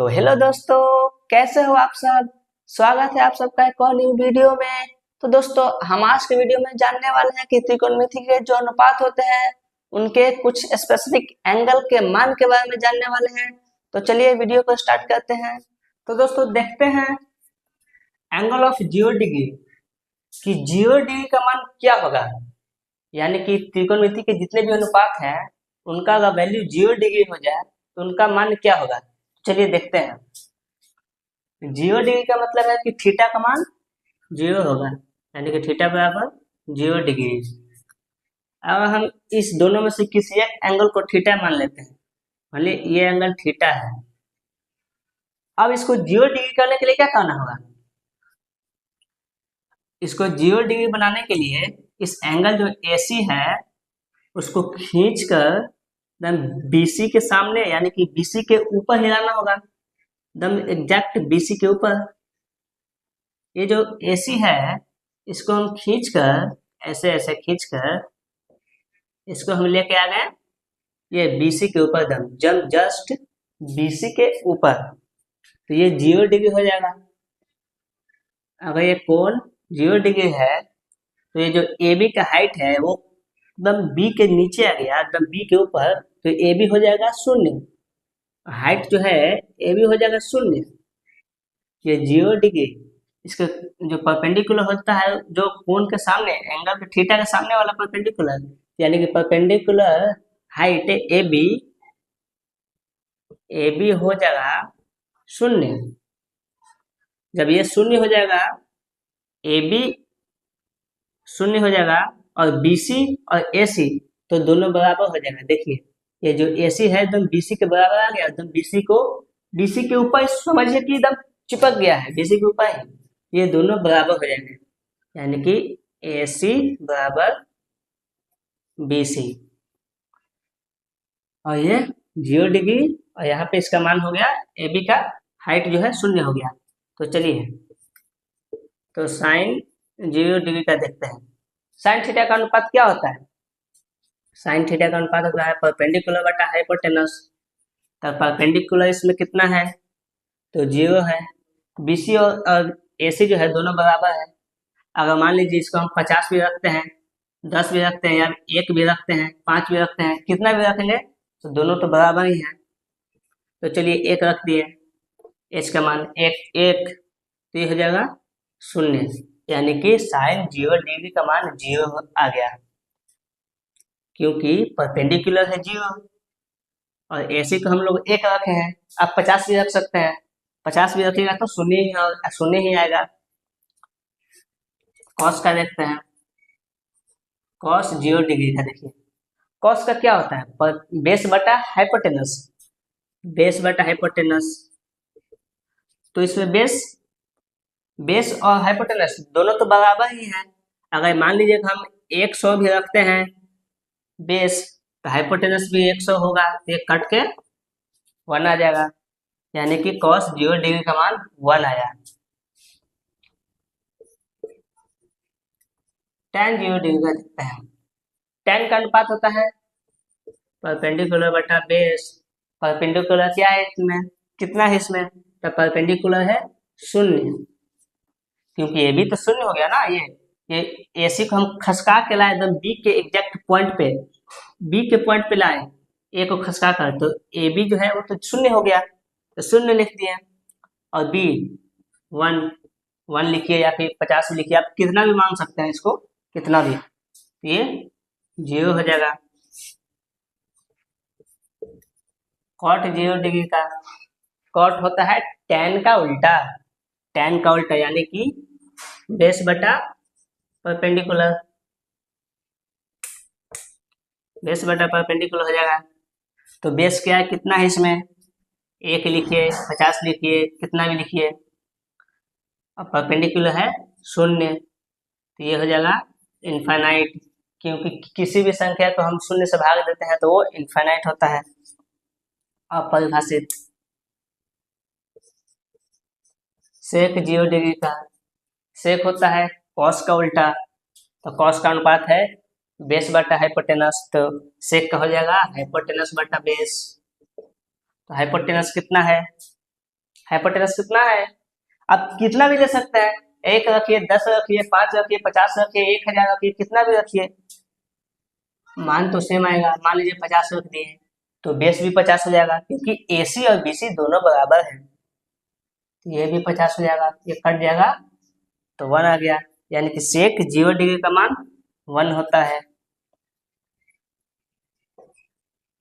तो हेलो दोस्तों, कैसे हो आप सब। स्वागत है आप सबका एक और न्यू वीडियो में। तो दोस्तों, हम आज के वीडियो में जानने वाले हैं कि त्रिकोणमिति के जो अनुपात होते हैं उनके कुछ स्पेसिफिक एंगल के मान के बारे में जानने वाले हैं। तो चलिए वीडियो को स्टार्ट करते हैं। तो दोस्तों देखते हैं एंगल ऑफ 0 डिग्री कि 0 डिग्री का मान क्या होगा। यानी कि त्रिकोणमिति के जितने भी अनुपात हैं उनका अगर वैल्यू 0 डिग्री हो जाए तो उनका मान क्या होगा। चलिए देखते हैं। 0 डिग्री का मतलब है कि थीटा का मान 0 होगा, यानी कि थीटा बराबर 0 डिग्री। अब हम इस दोनों में से किसी एक एंगल को थीटा मान लेते हैं। मान लीजिए ये एंगल थीटा है। अब इसको 0 डिग्री करने के लिए क्या करना होगा। इसको 0 डिग्री बनाने के लिए इस एंगल जो AC है उसको खींचकर BC के सामने यानी कि BC के ऊपर हिलाना होगा, एकदम एग्जैक्ट BC के ऊपर। ये जो AC है इसको हम खींचकर ऐसे ऐसे खींचकर इसको हम लेके आ गए ये BC के ऊपर, एकदम जस्ट BC के ऊपर। तो ये 0 डिग्री हो जाएगा। अगर ये कोण 0 डिग्री है तो ये जो AB का हाइट है वो एकदम B के नीचे आ गया, एकदम B के ऊपर, तो AB हो जाएगा 0। हाइट जो है AB हो जाएगा 0। ये 0 डिग्री इसका जो परपेंडिकुलर होता है जो कोण के सामने एंगल के थीटा के सामने वाला परपेंडिकुलर, यानी कि परपेंडिकुलर हाइट AB हो जाएगा 0। जब ये 0 हो जाएगा, AB 0 हो जाएगा और BC और AC तो दोनों बराबर हो जाएगा। देखिए ये जो AC है एकदम BC के बराबर आ गया, एकदम BC के ऊपर समझिए कि एकदम चिपक गया है BC के ऊपर ही। ये दोनों बराबर हो जाएंगे, यानी कि AC बराबर BC और ये 0 डिग्री और यहाँ पे इसका मान हो गया AB का हाइट जो है 0 हो गया। तो चलिए तो साइन 0 डिग्री का देखते हैं। साइन थीटा का अनुपात क्या होता है। साइन थीटा का अनुपात होता है परपेंडिकुलर बटा हाइपोटेनस। तो परपेंडिकुलर इसमें कितना है तो 0 है। BC और AC जो है दोनों बराबर है। अगर मान लीजिए इसको हम 50 भी रखते हैं, 10 भी रखते हैं या 1 भी रखते हैं, 5 भी रखते हैं, कितना भी रखेंगे तो दोनों तो बराबर ही है। तो चलिए 1 रख दिए, H का मान 1 तो ये हो जाएगा 0, यानी कि साइन 0 डिग्री का मान 0 आ गया क्योंकि परपेंडिकुलर है 0 और AC को हम लोग 1 रखे हैं। आप 50 भी रख सकते हैं, 50 भी रखिएगा तो 0 ही आएगा। कॉस का देखते हैं। कॉस 0 डिग्री का देखिए कॉस का क्या होता है पर बेस बटा हाइपोटेनस। बेस बटा हाइपोटेनस तो इसमें बेस और हाइपोटेनस दोनों तो बराबर ही है। अगर मान लीजिए कि हम 100 भी रखते हैं बेस तो हाइपोटेनस भी 100 होगा, तो ये कट के 1 आ जाएगा, यानी कि कॉस 0 डिग्री का मान 1 आया। tan 0 डिग्री का देखते हैं। tan का अनुपात होता है परपेंडिकुलर बटा बेस। परपेंडिकुलर क्या है इसमें, कितना है इसमें तो परपेंडिकुलर है 0, क्योंकि ये भी तो 0 हो गया ना। ये AC को हम खसका के लाए एकदम B के एग्जैक्ट पॉइंट पे, B के पॉइंट पे लाए A को खसका कर, तो AB जो है वो तो 0 हो गया, तो 0 लिख दिए और B 1 लिखिए या फिर 50 लिखिए, आप कितना भी मान सकते हैं इसको, कितना भी, ये 0 हो जाएगा। कॉट 0 डिग्री का कॉट होता है tan का उल्टा। tan का उल्टा यानी कि बेस बटा परपेंडिकुलर, बेस बटा परपेंडिकुलर हो जाएगा। तो बेस क्या है, कितना है इसमें, 1 लिखिए, 50 लिखिए, कितना भी लिखिए, अब परपेंडिकुलर है 0, तो ये हो जाएगा इनफाइनाइट, क्योंकि किसी भी संख्या को हम 0 से भाग देते हैं तो वो इनफाइनाइट होता है, अपरिभाषित। सेक 0 डिग्री का सेक होता है कॉस का उल्टा। तो कॉस का अनुपात है बेस बटा हाइपोटेनस, तो सेक का हो जाएगा हाइपोटेनस बटा बेस। तो हाइपोटेनस कितना है हाइपोटेनस कितना है। आप कितना भी ले सकते हैं, 1 रखिए, 10 रखिए, 5 रखिए, 50 रखिए, 1000 रखिए, कितना भी रखिए, मान तो सेम आएगा। मान लीजिए 50 रख दिए तो बेस भी 50 हो जाएगा, क्योंकि AC और BC दोनों बराबर है। तो ये भी 50 हो जाएगा, ये कट जाएगा तो 1 आ गया, यानी कि सेक 0 डिग्री का मान 1 होता है।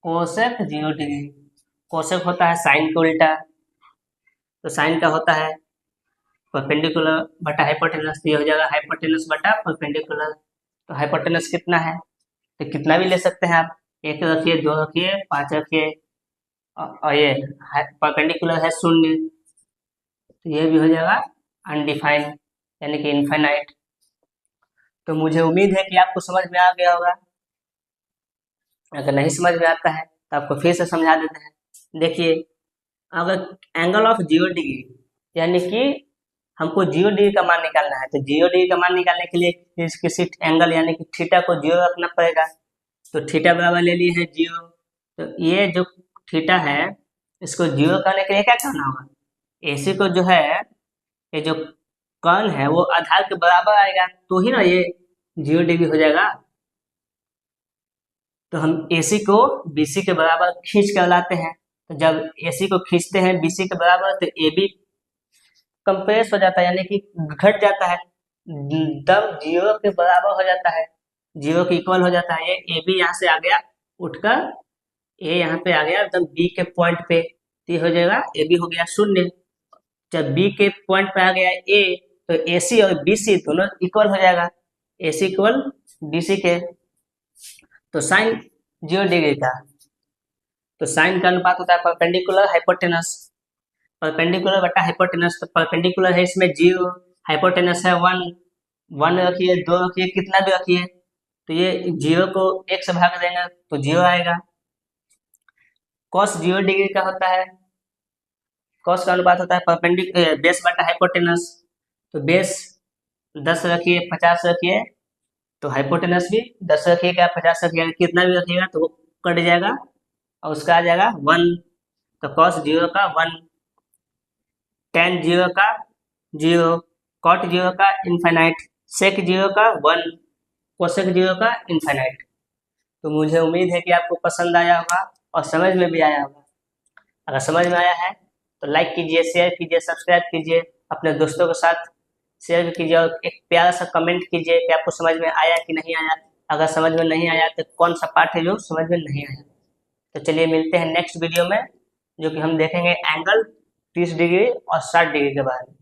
कोसेक 0 डिग्री, कोसेक होता है साइन के उल्टा, तो साइन का होता है परपेंडिकुलर बटा हाइपोटेनस, ये हो जाएगा हाइपोटेनस बटा परपेंडिकुलर। तो हाइपोटेनस कितना है, तो कितना भी ले सकते हैं आप, 1 रखिए, 2 रखिए, 5 रखिए, और ये परपेंडिकुलर है 0, तो ये भी हो जाएगा अनडिफाइंड, यानी कि इनफाइनाइट। तो मुझे उम्मीद है कि आपको समझ में आ गया होगा। अगर नहीं समझ में आता है तो आपको फिर से समझा देते हैं। देखिए, अगर एंगल ऑफ 0 डिग्री, यानी कि हमको 0 डिग्री का मान निकालना है, तो 0 डिग्री का मान निकालने के लिए किसी एंगल यानी कि थीटा को 0 रखना पड़ेगा। तो थीटा बराबर ले लिए है 0, तो ये जो थीटा है इसको 0 करने के लिए क्या करना होगा, AC को जो है, ये जो कर्ण है वो आधार के बराबर आएगा, तो ही ना ये 0 डिग्री हो जाएगा। तो हम AC को BC के बराबर खींच कर लाते हैं, तो जब AC को खींचते हैं BC के बराबर तो AB कंप्रेस हो जाता है, यानी कि घट जाता है, दम 0 के बराबर हो जाता है, 0 के इक्वल हो जाता है। ये AB यहाँ से आ गया उठकर, A यहाँ पे आ गया एकदम B के पॉइंट पे, तो ये हो जाएगा AB हो गया 0। जब B के पॉइंट पे आ गया A, तो AC और BC दोनों इक्वल हो जाएगा, AC इक्वल BC के। तो साइन 0 डिग्री का, तो साइन का अनुपात होता है परपेंडिकुलर हाइपोटेनस, परपेंडिकुलर बटा हाइपोटेनस। तो परपेंडिकुलर है इसमें 0, हाइपोटेनस है 1, 1 रखिए, 2 रखिए, कितना भी रखिए, तो ये 0 को 1 से भाग देंगे तो 0 आएगा। कॉस 0 डिग्री का होता है, कॉस का अनुपात होता है परपेंडिकुलर बेस बटा हाइपोटेनस। तो बेस 10 रखिए, 50 रखिए, तो हाइपोटेनस भी 10 रखिएगा, 50 रखिएगा, कितना भी रखिएगा तो वो कट जाएगा और उसका आ जाएगा 1। तो कॉस 0 का 1, tan 0 का 0, कॉट 0 का इनफाइनाइट, सेक 0 का 1, कोसेक 0 का इनफाइनाइट। तो मुझे उम्मीद है कि आपको पसंद आया होगा और समझ में भी आया होगा। अगर समझ में आया है तो लाइक कीजिए, शेयर कीजिए, सब्सक्राइब कीजिए, अपने दोस्तों के साथ शेयर भी कीजिए और एक प्यारा सा कमेंट कीजिए कि आपको समझ में आया कि नहीं आया। अगर समझ में नहीं आया तो कौन सा पार्ट है जो समझ में नहीं आया। तो चलिए मिलते हैं नेक्स्ट वीडियो में, जो कि हम देखेंगे एंगल 30 डिग्री और 60 डिग्री के बारे में।